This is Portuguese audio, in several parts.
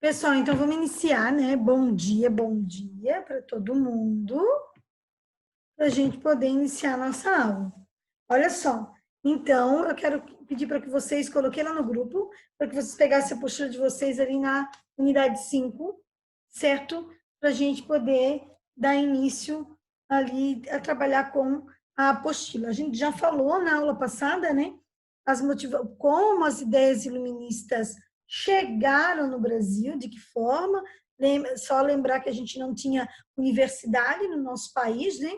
Pessoal, então vamos iniciar, né? Bom dia para todo mundo, para a gente poder iniciar a nossa aula. Olha só, então eu quero pedir para que vocês coloquem lá no grupo, para que vocês pegassem a postura de vocês ali na unidade 5, certo? Para a gente poder dar início ali a trabalhar com a apostila. A gente já falou na aula passada, né? Como as ideias iluministas chegaram no Brasil, de que forma. Só lembrar que a gente não tinha universidade no nosso país, né?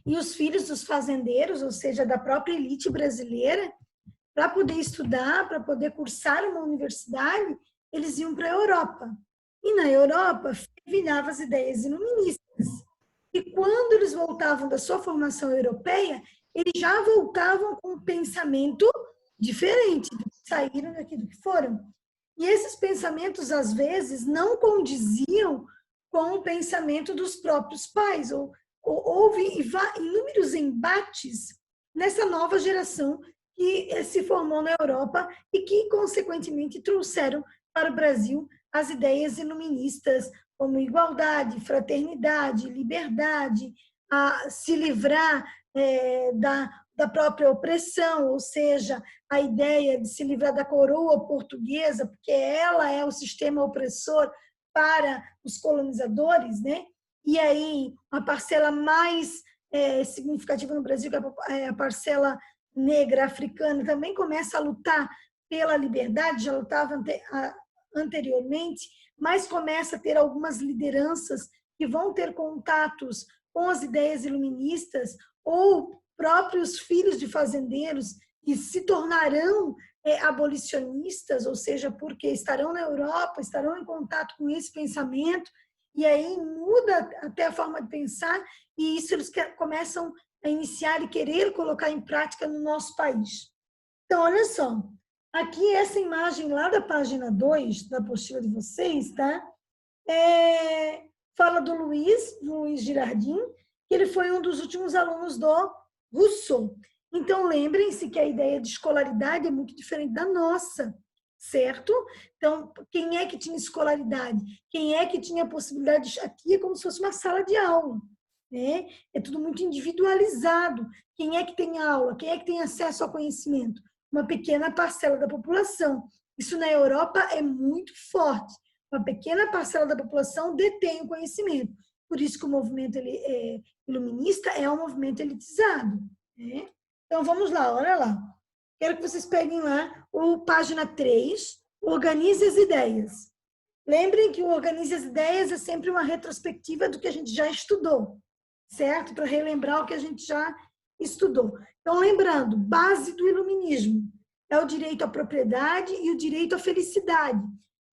E os filhos dos fazendeiros, ou seja, da própria elite brasileira, para poder estudar, para poder cursar uma universidade, eles iam para a Europa. E na Europa, fervilhavam as ideias iluministas. E quando eles voltavam da sua formação europeia, eles já voltavam com um pensamento diferente do que saíram daquilo que foram. E esses pensamentos, às vezes, não condiziam com o pensamento dos próprios pais. Houve inúmeros embates nessa nova geração que se formou na Europa e que, consequentemente, trouxeram para o Brasil as ideias iluministas, como igualdade, fraternidade, liberdade, a se livrar da própria opressão, ou seja, a ideia de se livrar da coroa portuguesa, porque ela é o sistema opressor para os colonizadores, né? E aí, a parcela mais significativa no Brasil, que é a parcela negra africana, também começa a lutar pela liberdade, já lutava anteriormente, mas começa a ter algumas lideranças que vão ter contatos com as ideias iluministas ou próprios filhos de fazendeiros que se tornarão abolicionistas, ou seja, porque estarão na Europa, estarão em contato com esse pensamento, e aí muda até a forma de pensar, e isso eles começam a iniciar e querer colocar em prática no nosso país. Então, olha só, aqui essa imagem lá da página 2 da apostila de vocês, tá? Fala do Luiz Girardin, que ele foi um dos últimos alunos do Rousseau. Então, lembrem-se que a ideia de escolaridade é muito diferente da nossa, certo? Então, quem é que tinha escolaridade? Quem é que tinha a possibilidade? Aqui é como se fosse uma sala de aula, né? É tudo muito individualizado. Quem é que tem aula? Quem é que tem acesso ao conhecimento? Uma pequena parcela da população. Isso na Europa é muito forte. Uma pequena parcela da população detém o conhecimento. Por isso que o movimento iluminista é um movimento elitizado, né? Então, vamos lá, olha lá. Quero que vocês peguem lá o página 3, Organize as Ideias. Lembrem que o Organize as Ideias é sempre uma retrospectiva do que a gente já estudou, certo? Para relembrar o que a gente já estudou. Então, lembrando, base do iluminismo é o direito à propriedade e o direito à felicidade.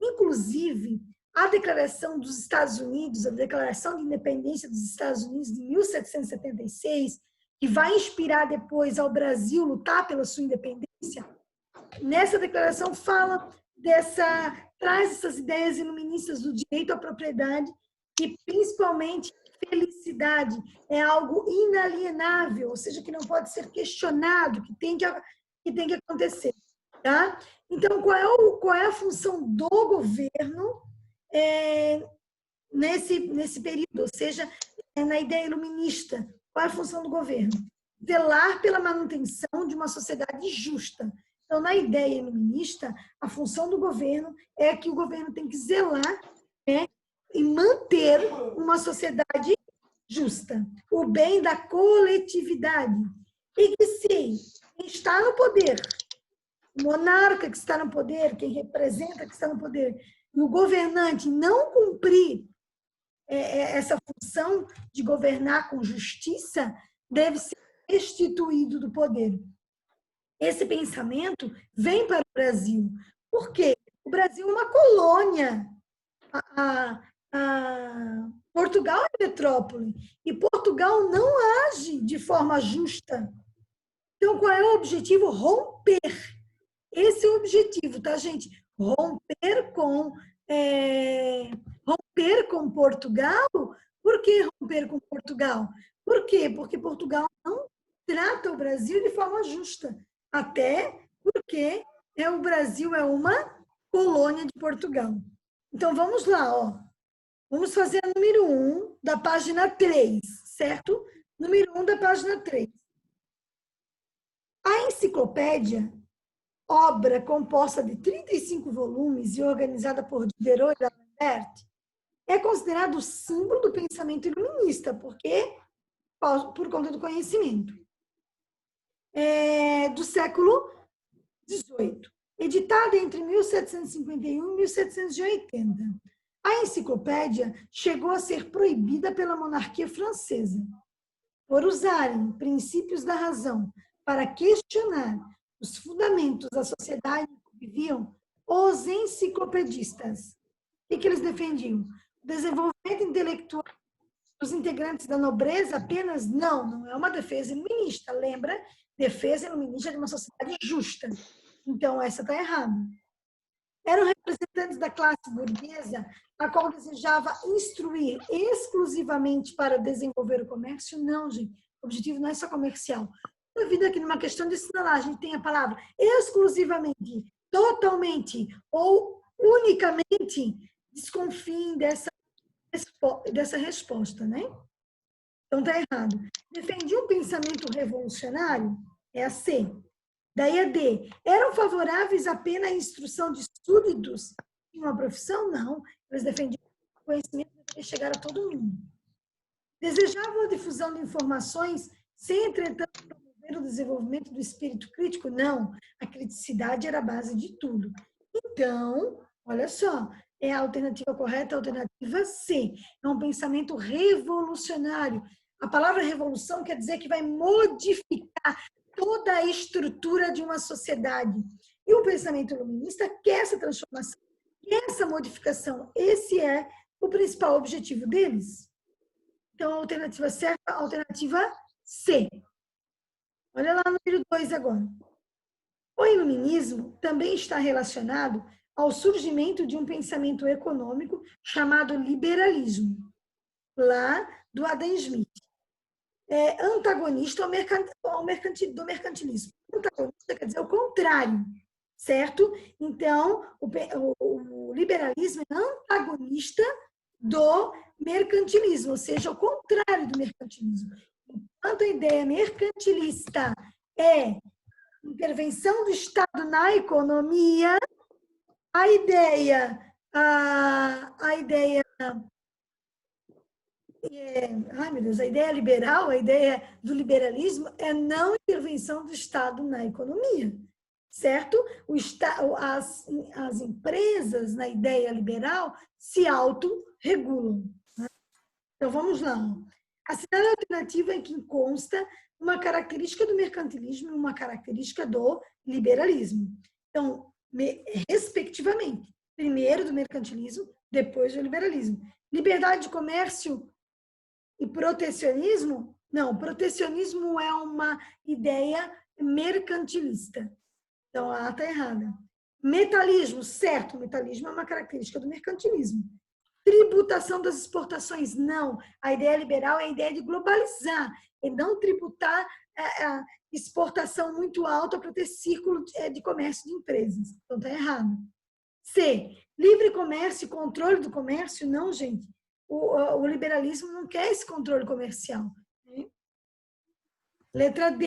Inclusive, a Declaração dos Estados Unidos, a Declaração de Independência dos Estados Unidos de 1776, que vai inspirar depois ao Brasil lutar pela sua independência, nessa declaração traz essas ideias iluministas do direito à propriedade e, principalmente, felicidade é algo inalienável, ou seja, que não pode ser questionado, que tem que acontecer. Tá? Então, qual é a função do governo nesse período, ou seja, na ideia iluminista? Qual é a função do governo? Zelar pela manutenção de uma sociedade justa. Então, na ideia iluminista, a função do governo é que o governo tem que zelar, né, e manter uma sociedade justa, o bem da coletividade. E que se quem está no poder, o monarca que está no poder, quem representa que está no poder, e o governante não cumprir essa função de governar com justiça, deve ser destituído do poder. Esse pensamento vem para o Brasil. Por quê? O Brasil é uma colônia. Portugal é metrópole. E Portugal não age de forma justa. Então, qual é o objetivo? Romper. Esse é o objetivo, tá, gente? Romper com Portugal. Por que romper com Portugal? Por quê? Porque Portugal não trata o Brasil de forma justa. Até porque o Brasil é uma colônia de Portugal. Então, vamos lá, ó. Vamos fazer a número 1 da página 3, certo? Número 1 da página 3. A enciclopédia, obra composta de 35 volumes e organizada por Diderot e D'Alembert, é considerado o símbolo do pensamento iluminista, porque por conta do conhecimento. Do século XVIII, editada entre 1751 e 1780. A enciclopédia chegou a ser proibida pela monarquia francesa por usarem princípios da razão para questionar os fundamentos da sociedade em que viviam os enciclopedistas. O que eles defendiam? O desenvolvimento intelectual dos integrantes da nobreza apenas? Não é uma defesa iluminista. Lembra? Defesa iluminista de uma sociedade justa. Então, essa está errada. Eram representantes da classe burguesa, a qual desejava instruir exclusivamente para desenvolver o comércio? Não, gente. O objetivo não é só comercial. Na vida aqui, numa questão de sinal, a gente tem a palavra exclusivamente, totalmente ou unicamente. Desconfiem dessa resposta, né? Então, está errado. Defendia um pensamento revolucionário? É a C. Daí a D. Eram favoráveis apenas à instrução de súditos em uma profissão? Não. Eles defendiam que o conhecimento deveria chegar a todo mundo. Desejavam a difusão de informações sem, entretanto, promover o desenvolvimento do espírito crítico? Não. A criticidade era a base de tudo. Então, olha só, é a alternativa correta, a alternativa C. É um pensamento revolucionário. A palavra revolução quer dizer que vai modificar toda a estrutura de uma sociedade. E o pensamento iluminista quer essa transformação, quer essa modificação. Esse é o principal objetivo deles. Então, a alternativa certa, a alternativa C. Olha lá no número 2 agora. O iluminismo também está relacionado ao surgimento de um pensamento econômico chamado liberalismo, lá do Adam Smith. Antagonista do mercantilismo. Antagonista quer dizer o contrário, certo? Então, o liberalismo é antagonista do mercantilismo, ou seja, o contrário do mercantilismo. Enquanto a ideia mercantilista é intervenção do Estado na economia, a ideia a ideia liberal, a ideia do liberalismo é não intervenção do Estado na economia, certo? As empresas, na ideia liberal, se autorregulam. Né? Então, vamos lá. A cidade alternativa é que consta uma característica do mercantilismo e uma característica do liberalismo. Então, respectivamente, primeiro do mercantilismo, depois do liberalismo. Liberdade de comércio e protecionismo? Não, protecionismo é uma ideia mercantilista. Então, a A está errada. Metalismo, certo, metalismo é uma característica do mercantilismo. Tributação das exportações, não. A ideia liberal é a ideia de globalizar, e não tributar a exportação muito alta para ter círculo de comércio de empresas. Então, está errado. C, livre comércio e controle do comércio? Não, gente. O liberalismo não quer esse controle comercial. Né? Letra D.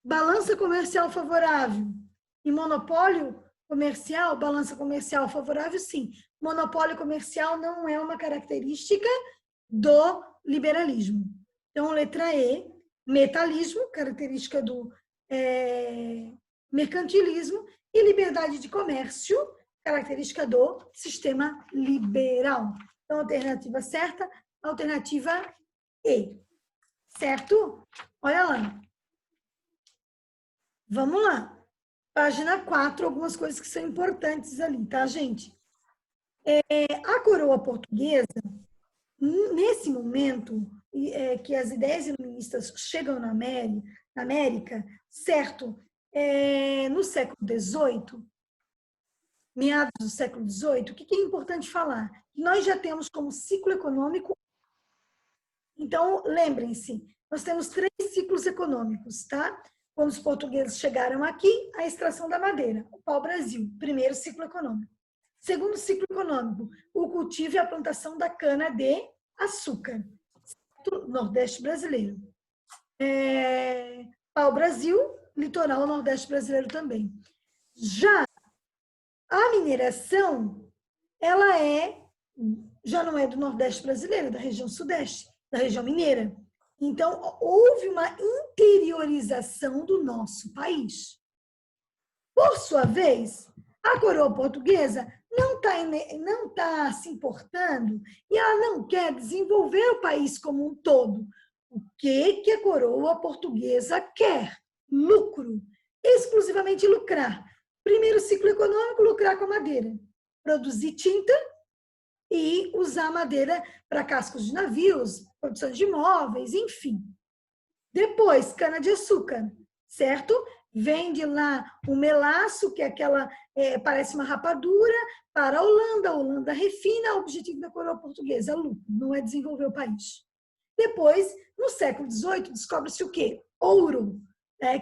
Balança comercial favorável e monopólio comercial, balança comercial favorável, sim. Monopólio comercial não é uma característica do liberalismo. Então, letra E. Metalismo, característica do mercantilismo, e liberdade de comércio, característica do sistema liberal. Então, alternativa certa, alternativa E. Certo? Olha lá. Vamos lá. Página 4, algumas coisas que são importantes ali, tá, gente? A coroa portuguesa, nesse momento que as ideias iluministas chegam na América, certo? No século XVIII, meados do século XVIII, o que é importante falar? Nós já temos como ciclo econômico. Então, lembrem-se, nós temos 3 ciclos econômicos, tá? quando os portugueses chegaram aqui, a extração da madeira, o pau-brasil, primeiro ciclo econômico. Segundo ciclo econômico, o cultivo e a plantação da cana-de-açúcar, Nordeste brasileiro. Pau-brasil, litoral Nordeste brasileiro também. Já a mineração, ela já não é do Nordeste brasileiro, é da região Sudeste, da região mineira. Então, houve uma interiorização do nosso país. Por sua vez, a coroa portuguesa não tá se importando e ela não quer desenvolver o país como um todo. O que a coroa portuguesa quer? Lucro. Exclusivamente lucrar. Primeiro ciclo econômico, lucrar com a madeira. Produzir tinta e usar madeira para cascos de navios, produção de imóveis, enfim. Depois, cana-de-açúcar, certo? Vende lá o melaço, que é aquela, parece uma rapadura, para a Holanda. A Holanda refina. O objetivo da coroa portuguesa, lucro, não é desenvolver o país. Depois, no século XVIII, descobre-se o quê? Ouro,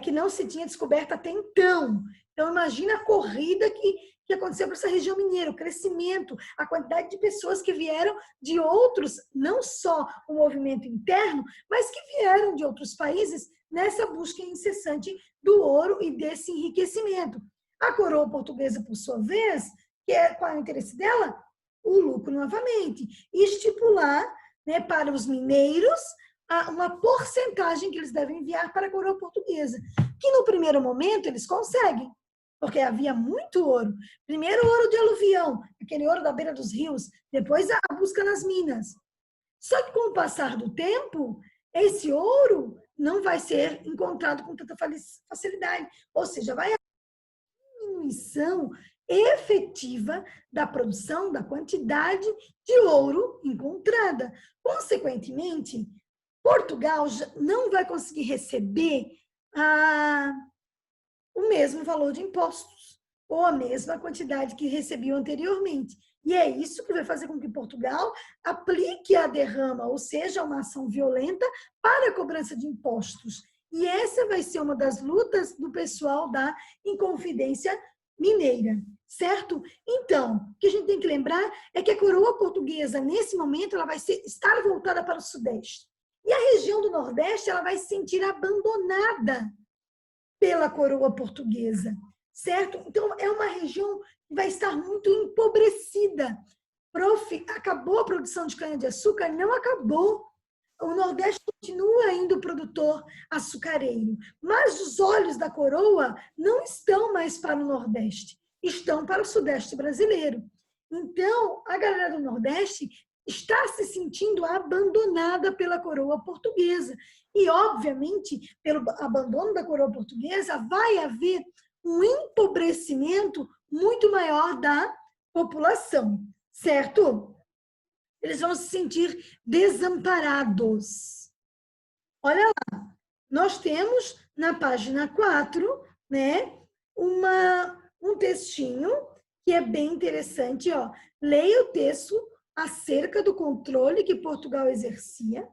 que não se tinha descoberto até então. Então, imagina a corrida que aconteceu para essa região mineira, o crescimento, a quantidade de pessoas que vieram de outros, não só o movimento interno, mas que vieram de outros países nessa busca incessante do ouro e desse enriquecimento. A coroa portuguesa, por sua vez, qual é o interesse dela? O lucro novamente. E estipular, para os mineiros uma porcentagem que eles devem enviar para a coroa portuguesa, que no primeiro momento eles conseguem, porque havia muito ouro. Primeiro ouro de aluvião, aquele ouro da beira dos rios, depois a busca nas minas. Só que com o passar do tempo, esse ouro não vai ser encontrado com tanta facilidade, ou seja, vai haver diminuição efetiva da produção, da quantidade de ouro encontrada. Consequentemente, Portugal não vai conseguir receber o mesmo valor de impostos, ou a mesma quantidade que recebia anteriormente. E é isso que vai fazer com que Portugal aplique a derrama, ou seja, uma ação violenta para a cobrança de impostos. E essa vai ser uma das lutas do pessoal da Inconfidência Mineira, certo? Então, o que a gente tem que lembrar é que a coroa portuguesa, nesse momento, ela vai estar voltada para o Sudeste. E a região do Nordeste, ela vai se sentir abandonada pela coroa portuguesa, certo? Então, é uma região que vai estar muito empobrecida. Acabou a produção de cana-de-açúcar? Não acabou. O Nordeste continua ainda produtor açucareiro, mas os olhos da coroa não estão mais para o Nordeste, estão para o Sudeste brasileiro. Então, a galera do Nordeste está se sentindo abandonada pela coroa portuguesa. E, obviamente, pelo abandono da coroa portuguesa, vai haver um empobrecimento muito maior da população, certo? Eles vão se sentir desamparados. Olha lá, nós temos na página 4, um textinho que é bem interessante. Leia o texto acerca do controle que Portugal exercia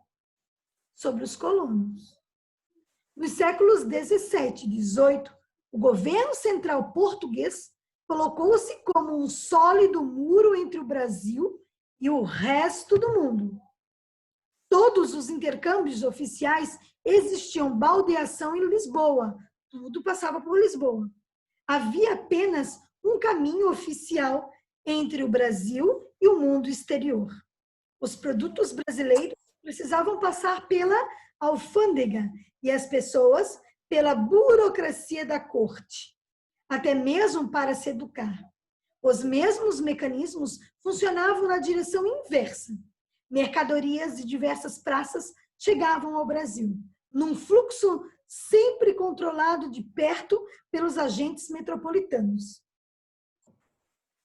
sobre os colonos. Nos séculos 17 e 18, o governo central português colocou-se como um sólido muro entre o Brasil e o resto do mundo. Todos os intercâmbios oficiais existiam baldeação em Lisboa, tudo passava por Lisboa. Havia apenas um caminho oficial entre o Brasil e o mundo exterior. Os produtos brasileiros precisavam passar pela alfândega e as pessoas pela burocracia da corte, até mesmo para se educar. Os mesmos mecanismos funcionavam na direção inversa. Mercadorias de diversas praças chegavam ao Brasil, num fluxo sempre controlado de perto pelos agentes metropolitanos.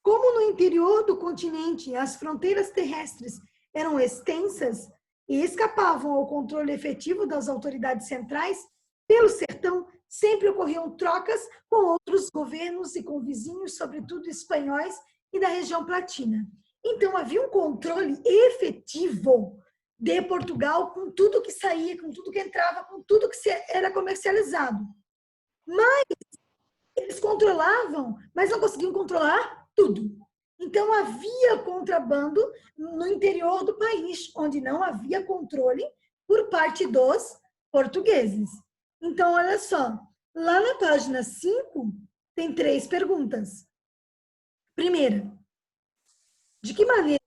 Como no interior do continente as fronteiras terrestres eram extensas e escapavam ao controle efetivo das autoridades centrais, pelo sertão sempre ocorriam trocas com outros governos e com vizinhos, sobretudo espanhóis e da região platina. Então, havia um controle efetivo de Portugal com tudo que saía, com tudo que entrava, com tudo que era comercializado. Eles controlavam, mas não conseguiam controlar tudo. Então, havia contrabando no interior do país, onde não havia controle por parte dos portugueses. Então, olha só, lá na página 5, tem 3 perguntas. Primeira, de que maneira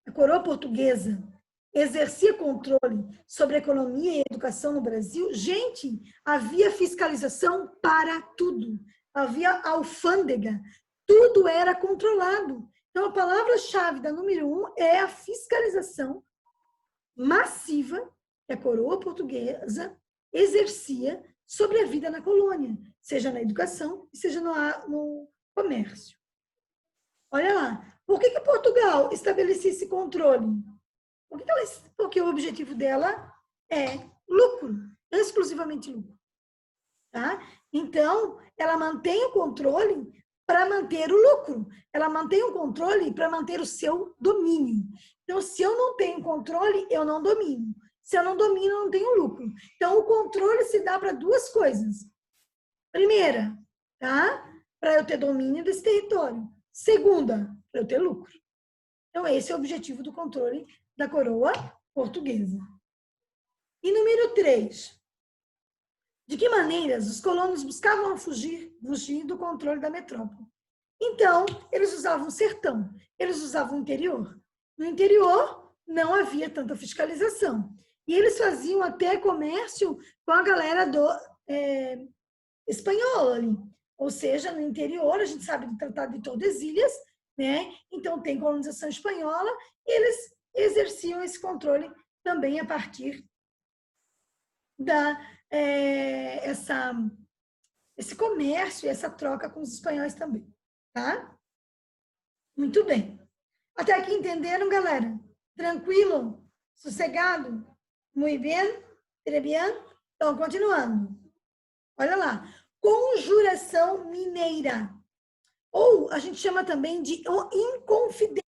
a coroa portuguesa exercia controle sobre a economia e a educação no Brasil? Gente, havia fiscalização para tudo. Havia alfândega. Tudo era controlado. Então, a palavra-chave da número 1 é a fiscalização massiva que a coroa portuguesa exercia sobre a vida na colônia, seja na educação e seja no comércio. Olha lá, por que Portugal estabelecia esse controle? Porque o objetivo dela é lucro, exclusivamente lucro. Tá? Então, ela mantém o controle para manter o lucro. Ela mantém o controle para manter o seu domínio. Então, se eu não tenho controle, eu não domino. Se eu não domino, eu não tenho lucro. Então, o controle se dá para 2 coisas. Primeira, tá? Para eu ter domínio desse território. Segunda, para eu ter lucro. Então, esse é o objetivo do controle da coroa portuguesa. E número 3. De que maneiras os colonos buscavam fugir do controle da metrópole? Então, eles usavam o sertão, eles usavam o interior. No interior, não havia tanta fiscalização. E eles faziam até comércio com a galera espanhola ali. Ou seja, no interior, a gente sabe do Tratado de Tordesilhas, né? Então, tem colonização espanhola, e eles exerciam esse controle também a partir esse comércio, essa troca com os espanhóis também, tá? Muito bem. Até aqui entenderam, galera? Tranquilo? Sossegado? Muito bem? Très bien? Então, continuando. Olha lá. Conjuração mineira. Ou a gente chama também de inconfidência.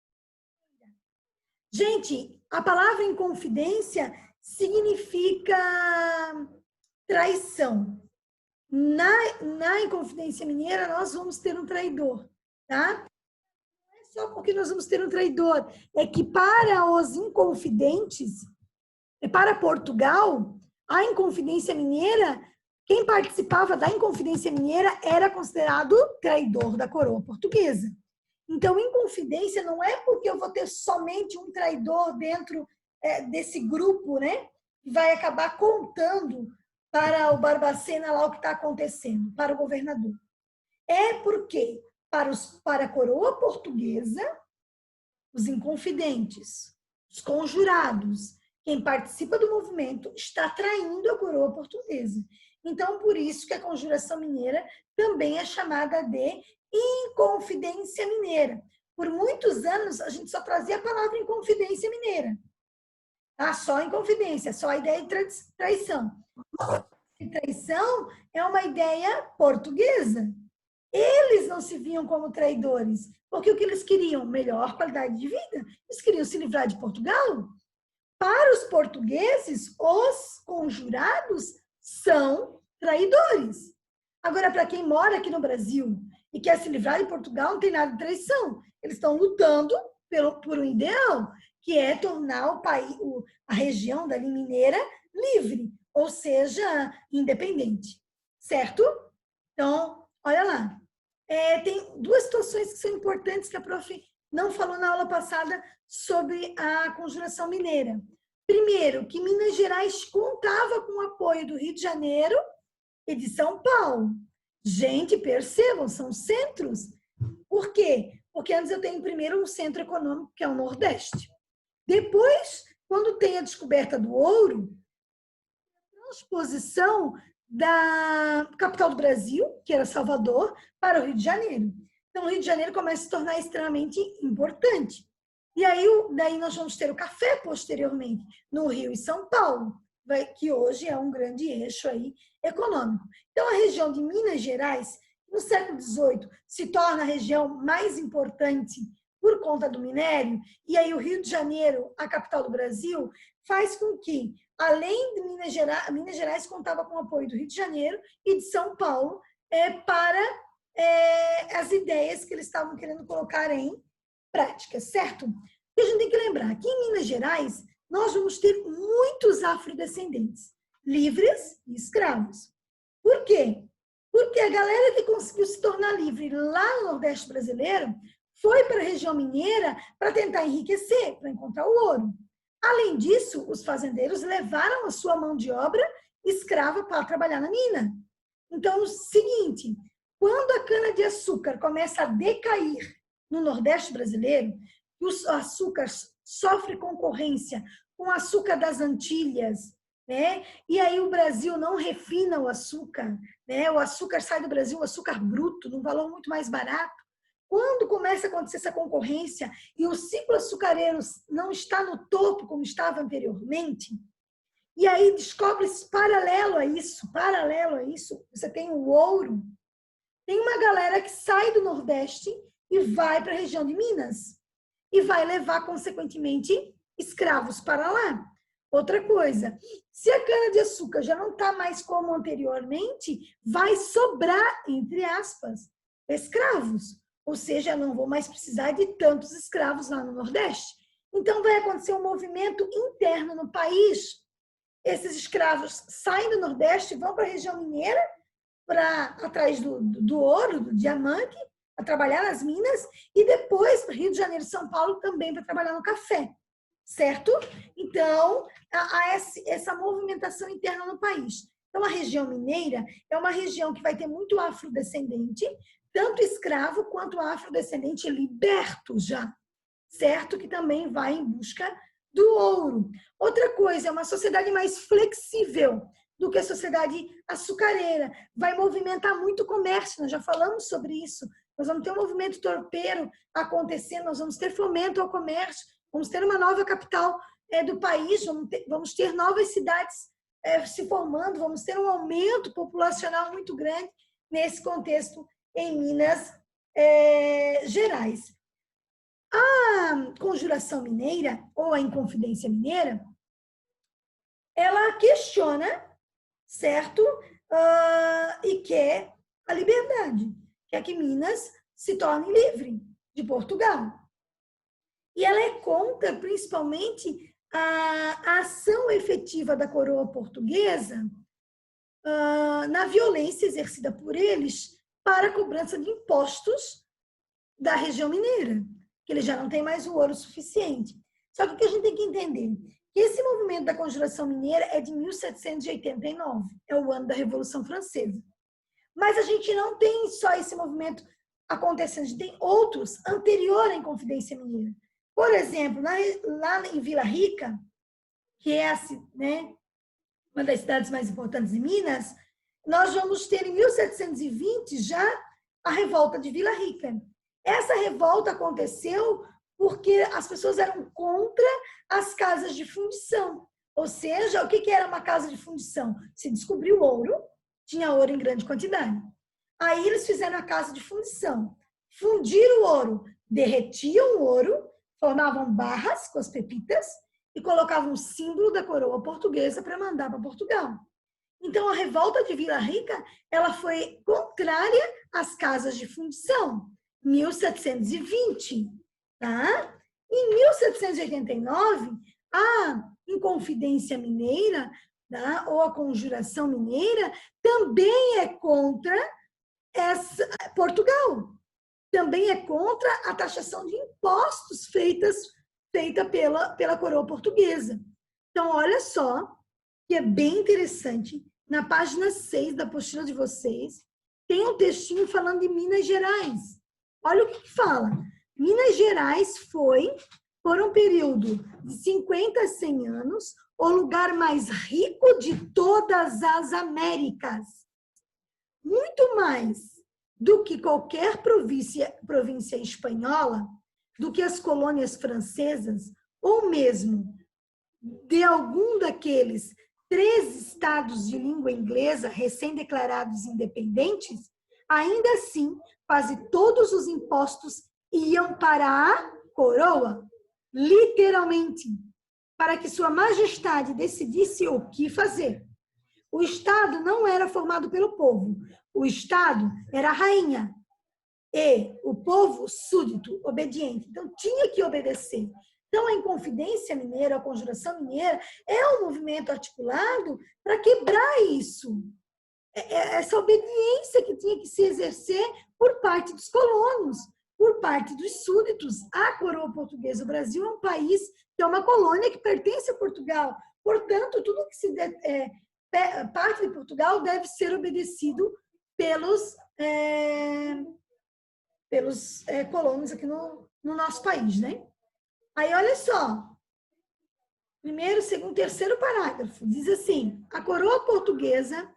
Gente, a palavra inconfidência significa traição. Na Inconfidência Mineira, nós vamos ter um traidor, tá? Não é só porque nós vamos ter um traidor, é que para os inconfidentes, para Portugal, a Inconfidência Mineira, quem participava da Inconfidência Mineira era considerado traidor da coroa portuguesa. Então, inconfidência não é porque eu vou ter somente um traidor dentro desse grupo, né? Que vai acabar contando para o Barbacena lá o que está acontecendo, para o governador. É porque, para a coroa portuguesa, os inconfidentes, os conjurados, quem participa do movimento está traindo a coroa portuguesa. Então, por isso que a conjuração mineira também é chamada de Inconfidência Mineira. Por muitos anos, a gente só trazia a palavra Inconfidência Mineira. Tá? Só Inconfidência, só a ideia de traição. E traição é uma ideia portuguesa. Eles não se viam como traidores, porque o que eles queriam? Melhor qualidade de vida. Eles queriam se livrar de Portugal. Para os portugueses, os conjurados são traidores. Agora, para quem mora aqui no Brasil e quer se livrar de Portugal, não tem nada de traição. Eles estão lutando por um ideal, que é tornar o país, a região dali mineira livre, ou seja, independente. Certo? Então, olha lá. Tem 2 situações que são importantes que a prof não falou na aula passada sobre a conjuração mineira. Primeiro, que Minas Gerais contava com o apoio do Rio de Janeiro e de São Paulo. Gente, percebam, são centros. Por quê? Porque antes eu tenho primeiro um centro econômico, que é o Nordeste. Depois, quando tem a descoberta do ouro, a transposição da capital do Brasil, que era Salvador, para o Rio de Janeiro. Então, o Rio de Janeiro começa a se tornar extremamente importante. E aí, daí nós vamos ter o café posteriormente, no Rio e São Paulo, que hoje é um grande eixo aí econômico. Então, a região de Minas Gerais, no século XVIII, se torna a região mais importante por conta do minério, e aí o Rio de Janeiro, a capital do Brasil, faz com que, além de Minas Gerais contava com o apoio do Rio de Janeiro e de São Paulo para as ideias que eles estavam querendo colocar em prática, certo? E a gente tem que lembrar que em Minas Gerais nós vamos ter muitos afrodescendentes, livres e escravos. Por quê? Porque a galera que conseguiu se tornar livre lá no Nordeste brasileiro foi para a região mineira para tentar enriquecer, para encontrar o ouro. Além disso, os fazendeiros levaram a sua mão de obra escrava para trabalhar na mina. Então, é o seguinte, quando a cana-de-açúcar começa a decair no Nordeste brasileiro, os açúcares sofrem concorrência com o açúcar das Antilhas, né? E aí o Brasil não refina o açúcar, né? O açúcar sai do Brasil, o açúcar bruto, num valor muito mais barato. Quando começa a acontecer essa concorrência e o ciclo açucareiro não está no topo como estava anteriormente, e aí descobre-se paralelo a isso, você tem o ouro, tem uma galera que sai do Nordeste e vai para a região de Minas e vai levar, consequentemente, escravos para lá. Outra coisa, se a cana-de-açúcar já não está mais como anteriormente, vai sobrar, entre aspas, escravos. Ou seja, não vou mais precisar de tantos escravos lá no Nordeste. Então, vai acontecer um movimento interno no país. Esses escravos saem do Nordeste, vão para a região mineira, atrás do ouro, do diamante, para trabalhar nas minas, e depois para Rio de Janeiro e São Paulo também para trabalhar no café. Certo? Então, há essa movimentação interna no país. Então, a região mineira é uma região que vai ter muito afrodescendente, tanto escravo quanto afrodescendente liberto já, certo? Que também vai em busca do ouro. Outra coisa, é uma sociedade mais flexível do que a sociedade açucareira. Vai movimentar muito o comércio, nós já falamos sobre isso. Nós vamos ter um movimento torpeiro acontecendo, nós vamos ter fomento ao comércio, vamos ter uma nova capital do país, vamos ter novas cidades se formando, vamos ter um aumento populacional muito grande nesse contexto em Minas Gerais. A Conjuração Mineira, ou a Inconfidência Mineira, ela questiona, certo? E quer a liberdade, quer que Minas se torne livre de Portugal. E ela é contra, principalmente, a ação efetiva da coroa portuguesa na violência exercida por eles para a cobrança de impostos da região mineira, que eles já não têm mais o ouro suficiente. Só que o que a gente tem que entender? Que esse movimento da Conjuração Mineira é de 1789, é o ano da Revolução Francesa. Mas a gente não tem só esse movimento acontecendo, a gente tem outros anterior à Inconfidência Mineira. Por exemplo, lá em Vila Rica, que é uma das cidades mais importantes de Minas, nós vamos ter em 1720 já a revolta de Vila Rica. Essa revolta aconteceu porque as pessoas eram contra as casas de fundição. Ou seja, o que era uma casa de fundição? Se descobriu ouro, tinha ouro em grande quantidade. Aí eles fizeram a casa de fundição. Fundiram o ouro, derretiam o ouro, formavam barras com as pepitas e colocavam o símbolo da coroa portuguesa para mandar para Portugal. Então, a revolta de Vila Rica, ela foi contrária às casas de fundição, 1720, tá? Em 1789, a Inconfidência Mineira, tá? Ou a Conjuração Mineira, também é contra Portugal. Também é contra a taxação de impostos feita pela coroa portuguesa. Então, olha só, que é bem interessante, na página 6 da apostila de vocês, tem um textinho falando de Minas Gerais. Olha o que fala. Minas Gerais foi, por um período de 50 a 100 anos, o lugar mais rico de todas as Américas. Muito mais do que qualquer província espanhola, do que as colônias francesas, ou mesmo de algum daqueles 3 estados de língua inglesa recém-declarados independentes, ainda assim, quase todos os impostos iam para a coroa, literalmente, para que Sua Majestade decidisse o que fazer. O Estado não era formado pelo povo. O Estado era a rainha. E o povo súdito, obediente. Então, tinha que obedecer. Então, a Inconfidência Mineira, a Conjuração Mineira, é um movimento articulado para quebrar isso. Essa obediência que tinha que se exercer por parte dos colonos, por parte dos súditos. A coroa portuguesa, o Brasil é um país que é uma colônia que pertence a Portugal. Portanto, tudo que parte de Portugal deve ser obedecido pelos colonos aqui no nosso país, né? Aí, olha só. Primeiro, segundo, terceiro parágrafo. Diz assim, a coroa portuguesa,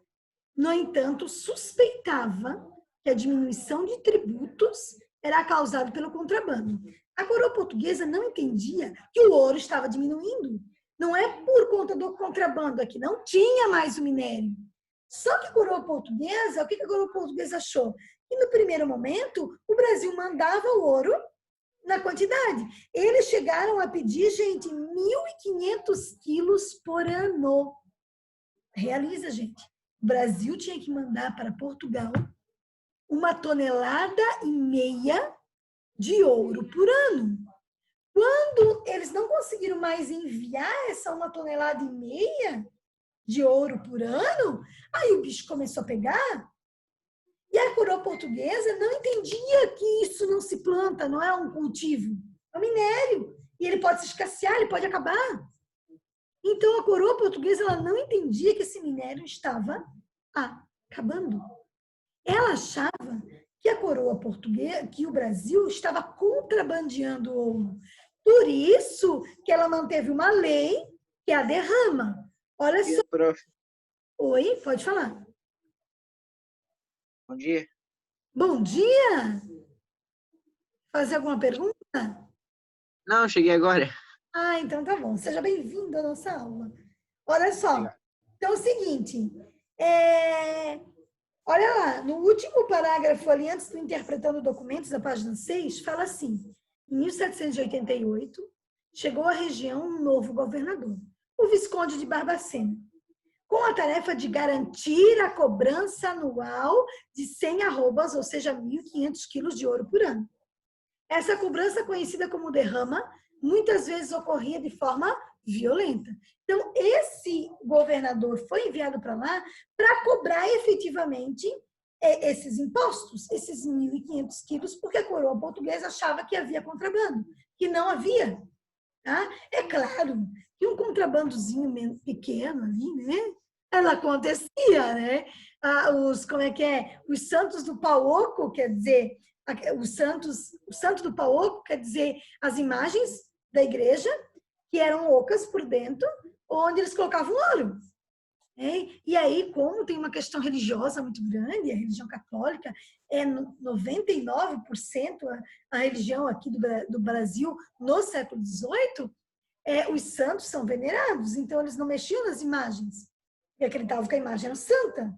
no entanto, suspeitava que a diminuição de tributos era causada pelo contrabando. A coroa portuguesa não entendia que o ouro estava diminuindo. Não é por conta do contrabando aqui, não tinha mais o minério. Só que a coroa portuguesa, o que a coroa portuguesa achou? Que no primeiro momento, o Brasil mandava o ouro na quantidade. Eles chegaram a pedir, gente, 1.500 quilos por ano. Realiza, gente. O Brasil tinha que mandar para Portugal 1,5 toneladas de ouro por ano. Quando eles não conseguiram mais enviar essa 1,5 toneladas de ouro por ano, aí o bicho começou a pegar. E a coroa portuguesa não entendia que isso não se planta, não é um cultivo, é um minério. E ele pode se escassear, ele pode acabar. Então, a coroa portuguesa ela não entendia que esse minério estava acabando. Ela achava que a coroa portuguesa, que o Brasil estava contrabandeando ouro. Por isso que ela manteve uma lei, que é a derrama. Olha só. Prof. Oi, pode falar. Bom dia. Bom dia! Fazer alguma pergunta? Não, cheguei agora. Então tá bom. Seja bem-vindo à nossa aula. Olha só. Obrigado. Então é o seguinte. Olha lá, no último parágrafo ali, antes do Interpretando Documentos, da página 6, fala assim, em 1788, chegou à região um novo governador, o Visconde de Barbacena, com a tarefa de garantir a cobrança anual de 100 arrobas, ou seja, 1.500 quilos de ouro por ano. Essa cobrança, conhecida como derrama, muitas vezes ocorria de forma violenta. Então, esse governador foi enviado para lá para cobrar efetivamente esses impostos, esses 1.500 quilos, porque a coroa portuguesa achava que havia contrabando, que não havia. Tá? É claro que um contrabandozinho pequeno ali, né? Ela acontecia, né? Os santos do pau oco, quer dizer, o santo do pau oco, quer dizer, as imagens da igreja, que eram ocas por dentro, onde eles colocavam ouro. Né? E aí, como tem uma questão religiosa muito grande, a religião católica é 99% a religião aqui do Brasil no século XVIII, os santos são venerados, então eles não mexiam nas imagens, e acreditavam que a imagem era santa.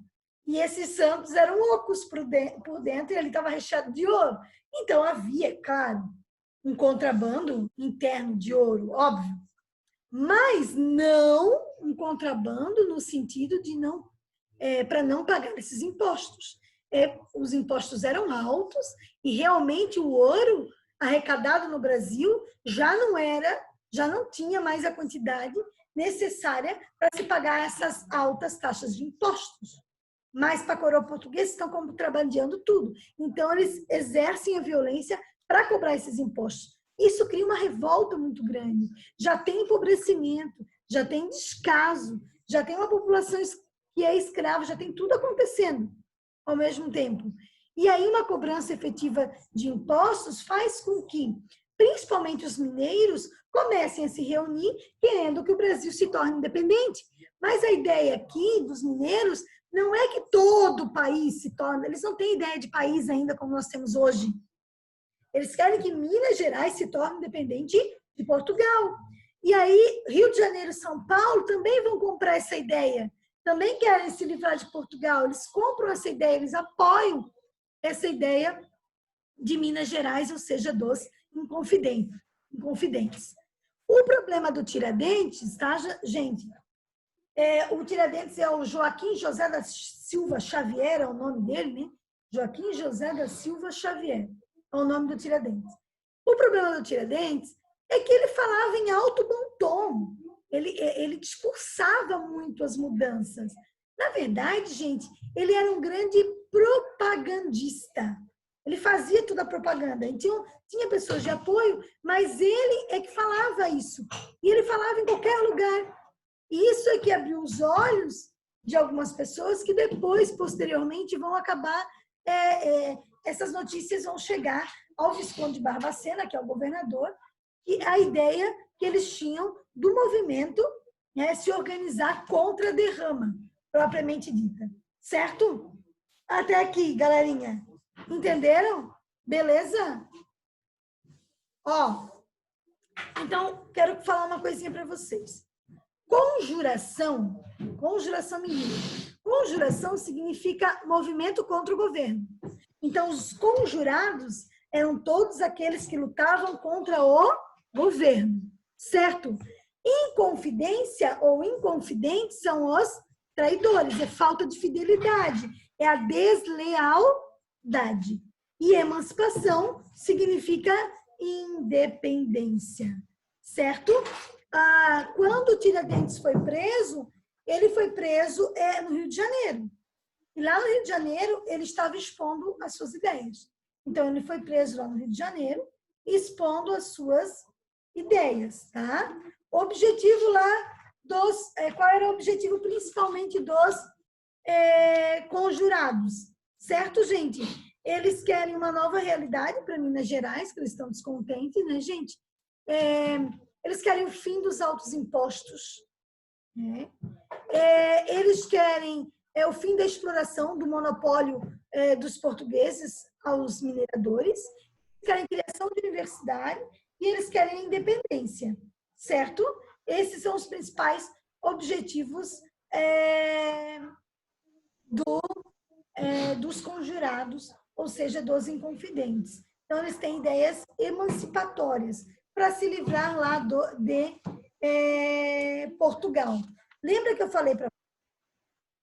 E esses santos eram ocos por dentro e ele estava recheado de ouro. Então havia, claro, um contrabando interno de ouro, óbvio, mas não um contrabando no sentido de para não pagar esses impostos. Os impostos eram altos e realmente o ouro arrecadado no Brasil já não tinha mais a quantidade necessária para se pagar essas altas taxas de impostos. Mas para a coroa portuguesa estão contrabandeando tudo. Então, eles exercem a violência para cobrar esses impostos. Isso cria uma revolta muito grande. Já tem empobrecimento, já tem descaso, já tem uma população que é escrava, já tem tudo acontecendo ao mesmo tempo. E aí, uma cobrança efetiva de impostos faz com que, principalmente os mineiros, comecem a se reunir querendo que o Brasil se torne independente. Mas a ideia aqui dos mineiros não é que todo o país se torne, eles não têm ideia de país ainda como nós temos hoje. Eles querem que Minas Gerais se torne independente de Portugal. E aí, Rio de Janeiro e São Paulo também vão comprar essa ideia. Também querem se livrar de Portugal. Eles compram essa ideia, eles apoiam essa ideia de Minas Gerais, ou seja, dos Inconfidentes. inconfidentes. O problema do Tiradentes, tá, gente? O Tiradentes é o Joaquim José da Silva Xavier, é o nome dele, né? Joaquim José da Silva Xavier é o nome do Tiradentes. O problema do Tiradentes é que ele falava em alto bom tom. Ele discursava muito as mudanças. Na verdade, gente, ele era um grande propagandista. Ele fazia toda a propaganda. Então, tinha pessoas de apoio, mas ele é que falava isso. E ele falava em qualquer lugar. E isso é que abriu os olhos de algumas pessoas que depois, posteriormente, vão acabar... essas notícias vão chegar ao Visconde de Barbacena, que é o governador, e a ideia que eles tinham do movimento, né, se organizar contra a derrama, propriamente dita. Certo? Até aqui, galerinha. Entenderam? Beleza? Ó, então, quero falar uma coisinha para vocês. Conjuração mineira. Conjuração significa movimento contra o governo. Então, os conjurados eram todos aqueles que lutavam contra o governo, certo? Inconfidência ou inconfidentes são os traidores, é falta de fidelidade, é a deslealdade. E emancipação significa independência, certo? Quando o Tiradentes foi preso, ele foi preso no Rio de Janeiro. E lá no Rio de Janeiro, ele estava expondo as suas ideias. Então, ele foi preso lá no Rio de Janeiro, expondo as suas ideias, tá? O objetivo lá qual era o objetivo principalmente dos conjurados, certo, gente? Eles querem uma nova realidade para Minas Gerais, que eles estão descontentes, né, gente? Eles querem o fim dos altos impostos, né? Eles querem o fim da exploração do monopólio dos portugueses aos mineradores, eles querem criação de universidade e eles querem independência, certo? Esses são os principais objetivos dos conjurados, ou seja, dos inconfidentes. Então, eles têm ideias emancipatórias para se livrar lá de Portugal. Lembra que eu falei para vocês?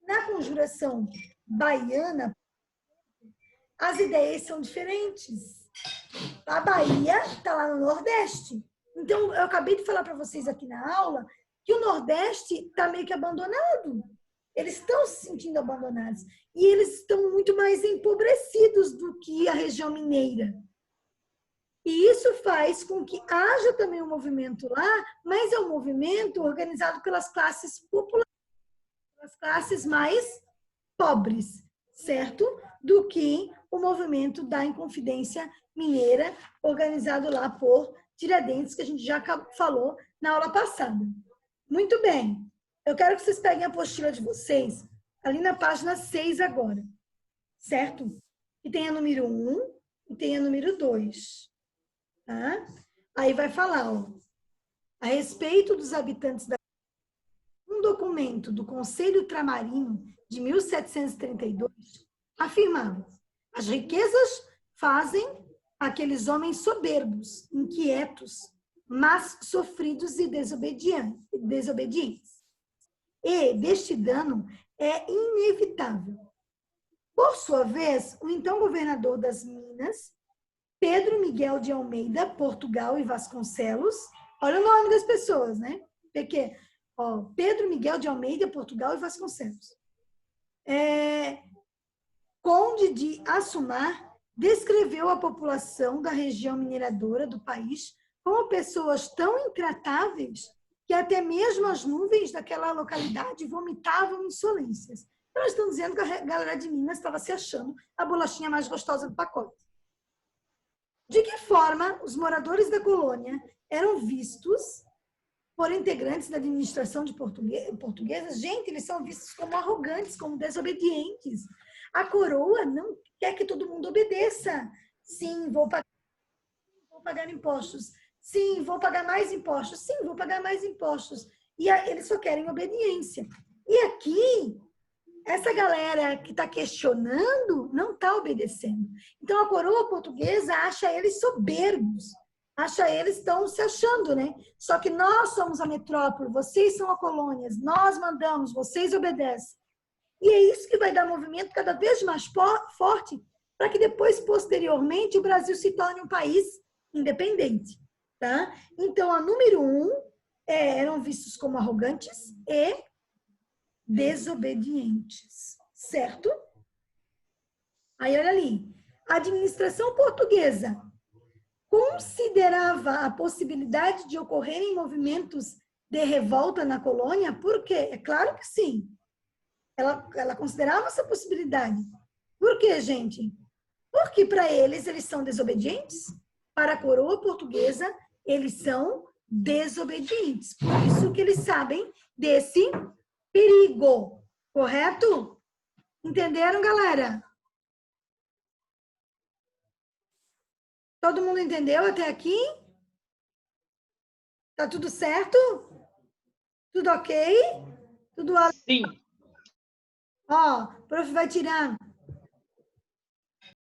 Na conjuração baiana, as ideias são diferentes. A Bahia está lá no Nordeste. Então, eu acabei de falar para vocês aqui na aula que o Nordeste está meio que abandonado. Eles estão se sentindo abandonados. E eles estão muito mais empobrecidos do que a região mineira. E isso faz com que haja também um movimento lá, mas é um movimento organizado pelas classes populares, pelas classes mais pobres, certo? Do que o movimento da Inconfidência Mineira, organizado lá por Tiradentes, que a gente já falou na aula passada. Muito bem. Eu quero que vocês peguem a apostila de vocês, ali na página 6 agora, certo? E tem a número 1 e tem a número 2. Tá? Aí vai falar, ó, a respeito dos habitantes da... Um documento do Conselho Ultramarino de 1732 afirmava: as riquezas fazem aqueles homens soberbos, inquietos, mas sofridos e desobedientes. E deste dano é inevitável. Por sua vez, o então governador das Minas, Pedro Miguel de Almeida, Portugal e Vasconcelos, olha o nome das pessoas, né? Porque, ó, Pedro Miguel de Almeida, Portugal e Vasconcelos. Conde de Assumar descreveu a população da região mineradora do país como pessoas tão intratáveis que até mesmo as nuvens daquela localidade vomitavam insolências. Então, eles estão dizendo que a galera de Minas estava se achando a bolachinha mais gostosa do pacote. De que forma os moradores da colônia eram vistos por integrantes da administração de portuguesas? Gente, eles são vistos como arrogantes, como desobedientes. A coroa não quer que todo mundo obedeça. Sim, vou pagar impostos. Sim, vou pagar mais impostos. Sim, vou pagar mais impostos. E eles só querem obediência. E aqui, essa galera que está questionando não está obedecendo. Então, a coroa portuguesa acha eles soberbos, Acha eles estão se achando, né? Só que nós somos a metrópole, vocês são a colônia, nós mandamos, vocês obedecem. E é isso que vai dar movimento cada vez mais forte para que depois, posteriormente, o Brasil se torne um país independente, tá? Então, a número 1 eram vistos como arrogantes e desobedientes, certo? Aí, olha ali. A administração portuguesa considerava a possibilidade de ocorrerem movimentos de revolta na colônia? Por quê? É claro que sim. Ela considerava essa possibilidade. Por quê, gente? Porque para eles são desobedientes. Para a coroa portuguesa, eles são desobedientes. Por isso que eles sabem desse perigo. Correto? Entenderam, galera? Todo mundo entendeu até aqui? Tá tudo certo? Tudo ok? Tudo. Sim. Ó, o prof vai tirar